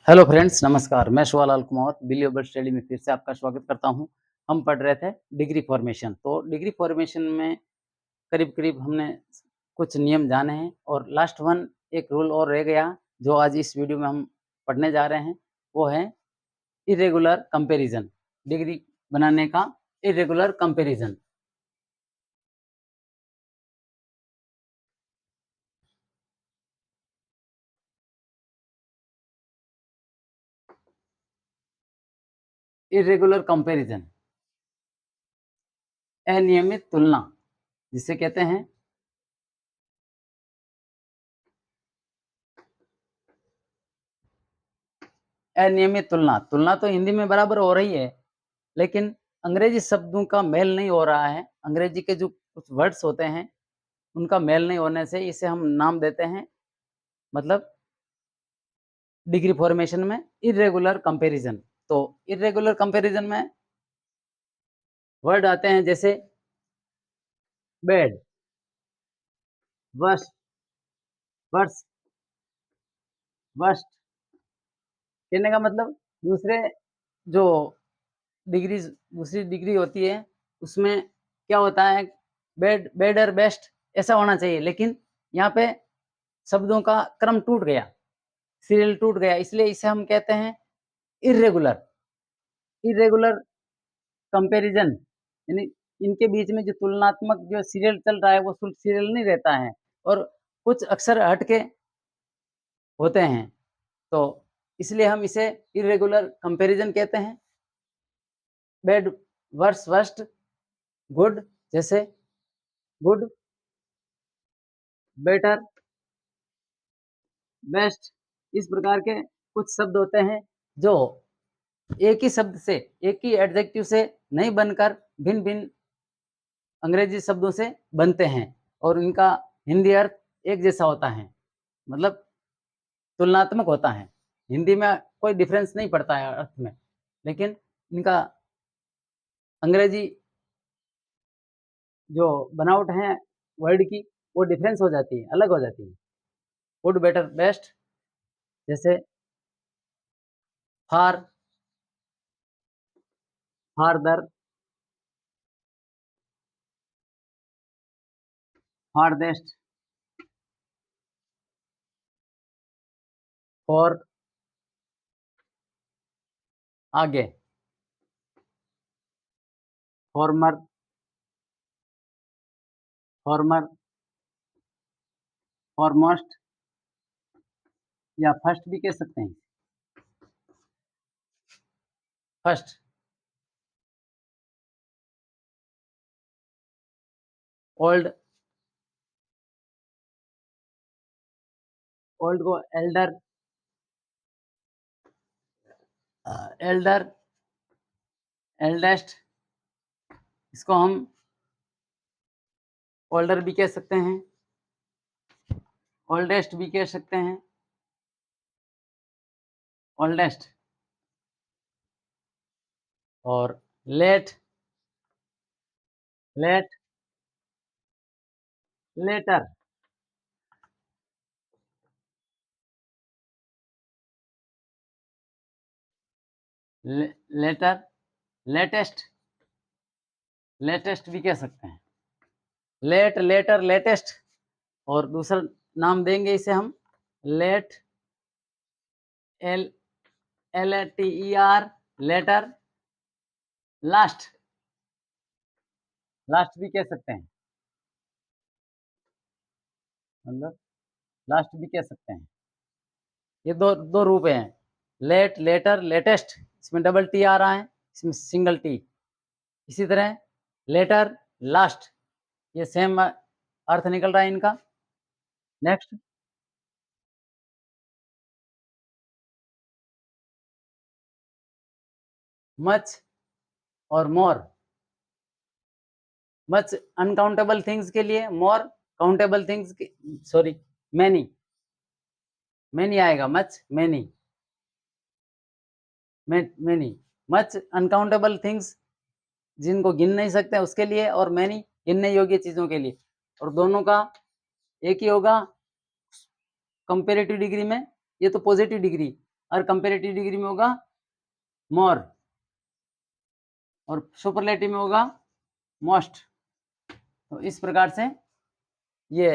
Hello friends, नमस्कार। मैं Shivlal Kumawat believable study में फिर से आपका स्वागत करता हूं। हम पढ़ रहे थे डिग्री फॉर्मेशन। तो डिग्री फॉर्मेशन में करीब-करीब हमने कुछ नियम जाने हैं और लास्ट वन एक रूल और रह गया, जो आज इस वीडियो में हम पढ़ने जा रहे हैं। वो है इर्रेगुलर कंपैरिज़न। डिग्री बनाने का इर्रेगुलर कंपैरिज़न। इर्रेगुलर कंपैरिज़न, अनियमित तुलना जिसे कहते हैं। अनियमित तुलना, तुलना तो हिंदी में बराबर हो रही है, लेकिन अंग्रेजी शब्दों का मेल नहीं हो रहा है। अंग्रेजी के जो कुछ वर्ड्स होते हैं, उनका मेल नहीं होने से इसे हम नाम देते हैं, मतलब डिग्री फॉर्मेशन में इर्रेगुलर कंपैरिज़न। तो इर्रेगुलर कंपैरिज़न में वर्ड आते हैं जैसे बैड, वर्स्ट, वर्स्ट, वर्स्ट। कहने का मतलब दूसरे जो दूसरी डिग्री होती है, उसमें क्या होता है, बैड, बेडर, बेस्ट ऐसा होना चाहिए, लेकिन यहाँ पे शब्दों का क्रम टूट गया, सीरियल टूट गया, इसलिए इसे हम कहते हैं इर्रेगुलर। इर्रेगुलर कंपैरिज़न यानी इनके बीच में जो तुलनात्मक जो सीरियल चल रहा है, वो सीरियल नहीं रहता है और कुछ अक्षर हट के होते हैं। तो इसलिए हम इसे इर्रेगुलर कंपैरिज़न कहते हैं। बैड, वर्स, वर्स्ट, गुड जैसे गुड, बेटर, बेस्ट, इस प्रकार के कुछ शब्द होते हैं जो एक ही शब्द से, एक ही एडजेक्टिव से नहीं बनकर भिन्न-भिन्न अंग्रेजी शब्दों से बनते हैं और इनका हिंदी अर्थ एक जैसा होता है, मतलब तुलनात्मक होता है। हिंदी में कोई डिफरेंस नहीं पड़ता है अर्थ में, लेकिन इनका अंग्रेजी जो बनावट है वर्ड की, वो डिफरेंस हो जाती है, अलग हो जाती है। गुड, बेटर, बेस्ट जैसे फार, फारदर, फारदेस्ट, फॉर, आगे, फॉर्मर, फॉर्मर, फॉरमोस्ट या फर्स्ट भी कह सकते हैं। फर्स्ट, ओल्ड, ओल्ड को एल्डर, एल्डर, एल्डेस्ट, इसको हम ओल्डर भी कह सकते हैं, ओल्डेस्ट भी कह सकते हैं, ओल्डेस्ट। और लेट, लेट, लेटर, ले, लेटर, लेटेस्ट, लेटेस्ट भी कह सकते हैं। Late, later, latest. और दूसरा नाम देंगे इसे हम late, L, L A T E R, later, last, last भी कह सकते हैं, मतलब लास्ट भी कह सकते हैं। ये दो दो रूप हैं, लेट, लेटर, लेटेस्ट। इसमें डबल टी आ रहा है, इसमें सिंगल टी। इसी तरह लेटर, लास्ट, ये सेम अर्थ निकल रहा है इनका। नेक्स्ट, मच और मोर। मच अनकाउंटेबल थिंग्स के लिए, मोर काउंटेबल थिंग्स के, सॉरी, मैनी, मैनी आएगा, much, many, many. Much uncountable things जिनको गिन नहीं सकते उसके लिए, और मैनी गिनने योग्य चीज़ों के लिए। और दोनों का एक ही होगा कंपैरेटिव डिग्री में, ये तो पॉजिटिव डिग्री। और कंपेरेटिव डिग्री में होगा मोर, और सुपरलेटिव में होगा मोस्ट। तो इस प्रकार से ये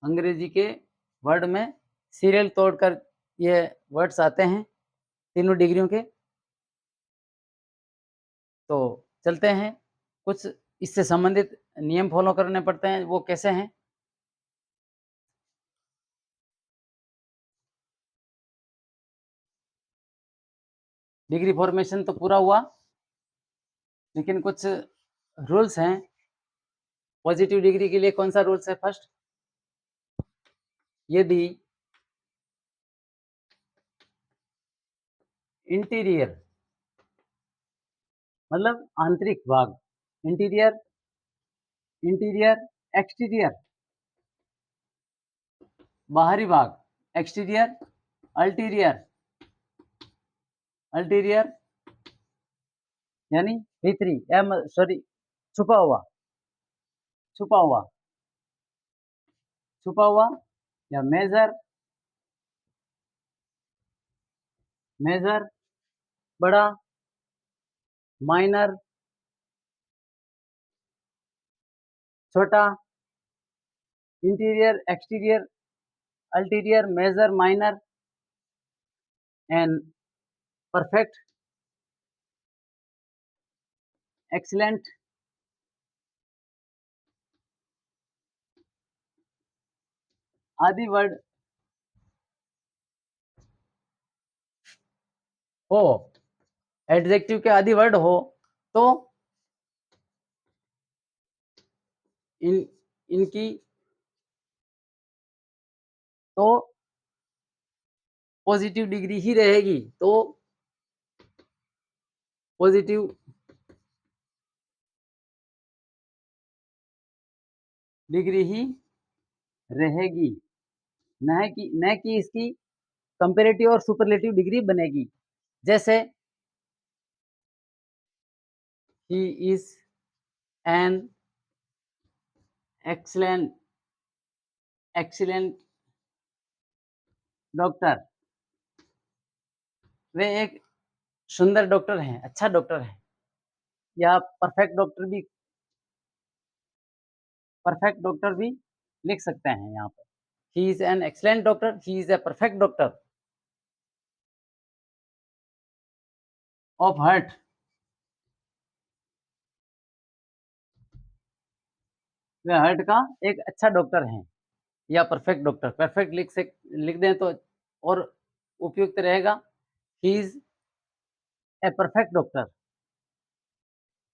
अंग्रेजी के वर्ड में सीरियल तोड़कर ये वर्ड्स आते हैं तीनों डिग्रियों के। तो चलते हैं, कुछ इससे संबंधित नियम फॉलो करने पड़ते हैं, वो कैसे हैं? डिग्री फॉर्मेशन तो पूरा हुआ, लेकिन कुछ रूल्स हैं। पॉजिटिव डिग्री के लिए कौन सा रूल्स है? फर्स्ट, यदि इंटीरियर मतलब आंतरिक भाग, इंटीरियर, इंटीरियर, एक्सटीरियर बाहरी भाग, एक्सटीरियर, अल्टीरियर, अल्टीरियर यानी भीतरी, सॉरी छुपा हुआ, छुपा हुआ, छुपा हुआ, या मेजर, मेजर बड़ा, माइनर छोटा, interior, exterior, ulterior, major, minor and perfect, excellent, आदि वर्ड हो, एडजेक्टिव के आदि वर्ड हो तो इनकी तो पॉजिटिव डिग्री ही रहेगी। तो पॉजिटिव डिग्री ही रहेगी, न कि इसकी कंपेरेटिव और सुपरलेटिव डिग्री बनेगी। जैसे ही is an excellent, excellent doctor, वे एक सुंदर डॉक्टर हैं, अच्छा डॉक्टर है। या परफेक्ट डॉक्टर भी लिख सकते हैं यहाँ पर। ही is an excellent doctor, he is a perfect doctor of heart, way heart का एक अच्छा डॉक्टर है। या परफेक्ट डॉक्टर, परफेक्ट लिख दें तो और उपयुक्त रहेगा। He is a perfect doctor,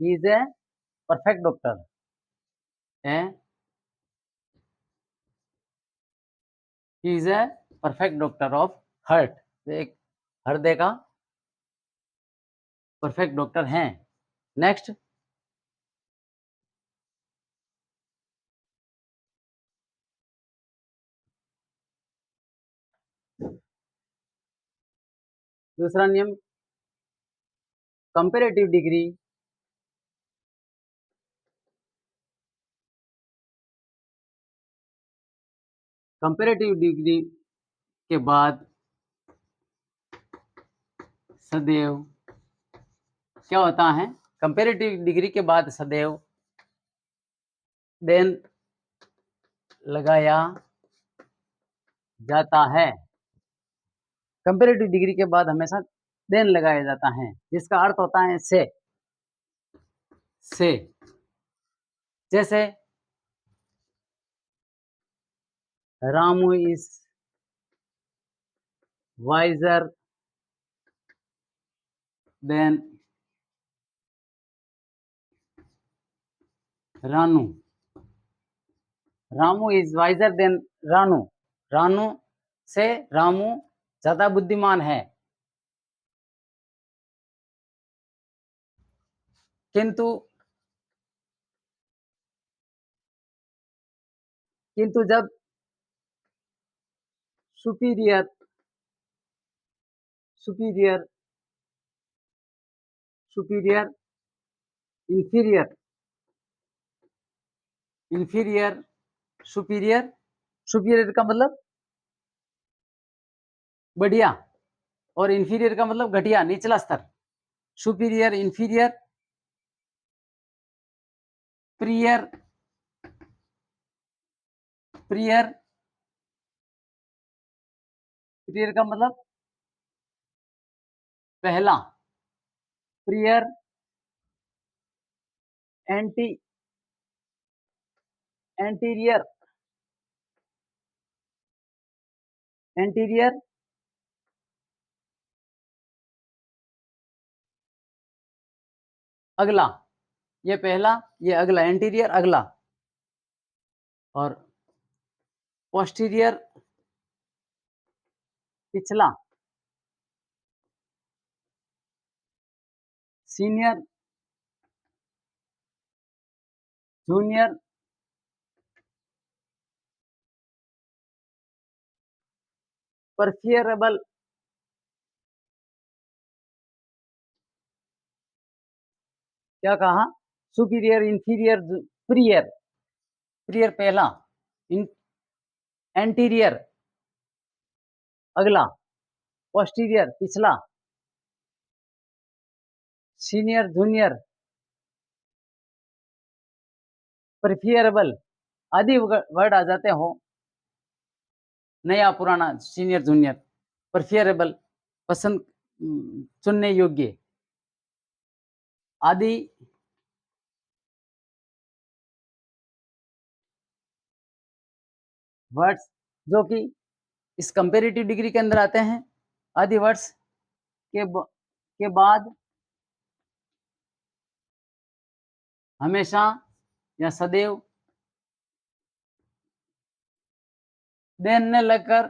he is a perfect doctor है, he is a perfect doctor of heart, एक हृदय का परफेक्ट डॉक्टर हैं। नेक्स्ट, दूसरा नियम, कंपेरेटिव डिग्री कंपेरेटिव डिग्री के बाद सदैव क्या होता है? कंपेरेटिव डिग्री के बाद सदैव देन लगाया जाता है। कंपेरेटिव डिग्री के बाद हमेशा देन लगाया जाता है, जिसका अर्थ होता है से। जैसे Ramu is visor then Ranu, Ramu is visor then Ranu, Ranu से रामू ज्यादा बुद्धिमान है। किंतु किंतु जब superior superior superior inferior inferior superior, superior का मतलब बढ़िया, और इंफीरियर का मतलब घटिया, निचला स्तर। Superior, inferior, prior, prior, prior का मतलब पहला, प्रियर, एंटी, एंटीरियर, एंटीरियर, अगला, ये पहला, ये अगला, एंटीरियर अगला, और पोस्टीरियर पिछला, सीनियर, जूनियर, परफियरेबल, क्या कहा, सुपीरियर, इंफीरियर, प्रियर, प्रियर पहला, एंटीरियर अगला, पोस्टीरियर पिछला, सीनियर, जूनियर, प्रेफियरेबल आदि वर्ड आ जाते हो, नया पुराना, सीनियर जूनियर, प्रेफियरेबल पसंद, चुनने योग्य आदि वर्ड्स जो कि इस कंपेरेटिव डिग्री के अंदर आते हैं, आदि वर्ड्स के बाद हमेशा या सदैव देन ने लगकर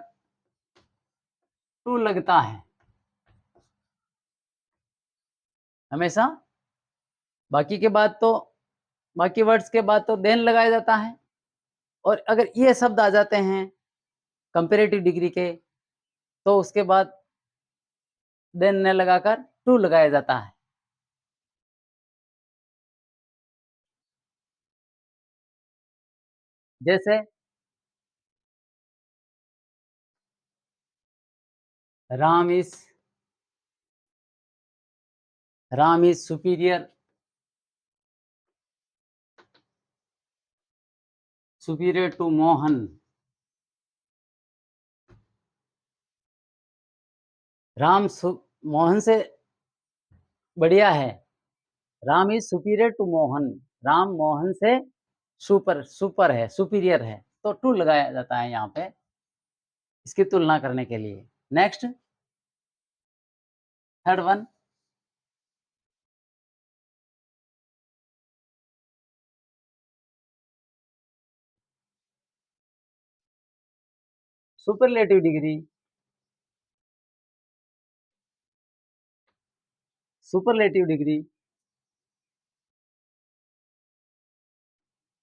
टू लगता है, हमेशा। बाकी के बाद तो, बाकी वर्ड्स के बाद तो देन लगाया जाता है, और अगर ये शब्द आ जाते हैं कंपेरेटिव डिग्री के, तो उसके बाद देन ने लगाकर टू लगाया जाता है। जैसे Ram is, Ram is superior, superior to Mohan, Ram Mohan से बढ़िया है, Ram is superior to Mohan, Ram Mohan से सुपर है, सुपीरियर है, तो टू लगाया जाता है यहाँ पे इसकी तुलना करने के लिए। Next, third one, superlative degree, superlative degree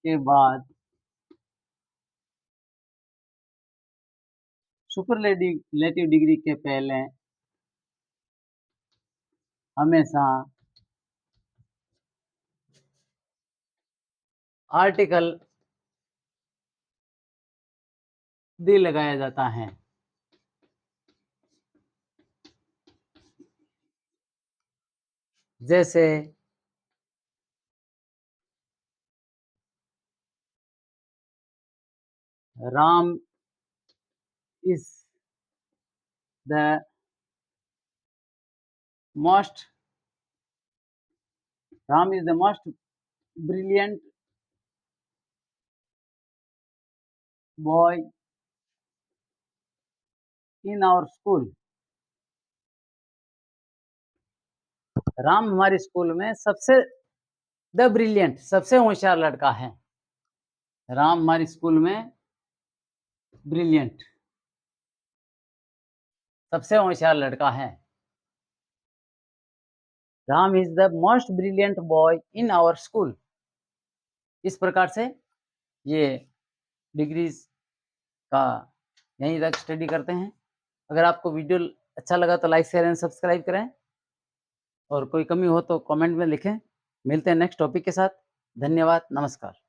के बाद सुपरलेटिव डिग्री के पहले हमेशा आर्टिकल दी लगाया जाता है, जैसे Ram is the most, Ram is the most brilliant boy in our school, Ram हमारे स्कूल में सबसे द ब्रिलियंट, सबसे होशियार लड़का है, राम हमारे स्कूल में ब्रिलियंट, सबसे होशियार लड़का है, Ram is the most brilliant boy in our school. इस प्रकार से ये डिग्रीज का यहीं तक स्टडी करते हैं। अगर आपको वीडियो अच्छा लगा तो लाइक, शेयर एंड सब्सक्राइब करें, और कोई कमी हो तो कमेंट में लिखें। मिलते हैं नेक्स्ट टॉपिक के साथ। धन्यवाद, नमस्कार।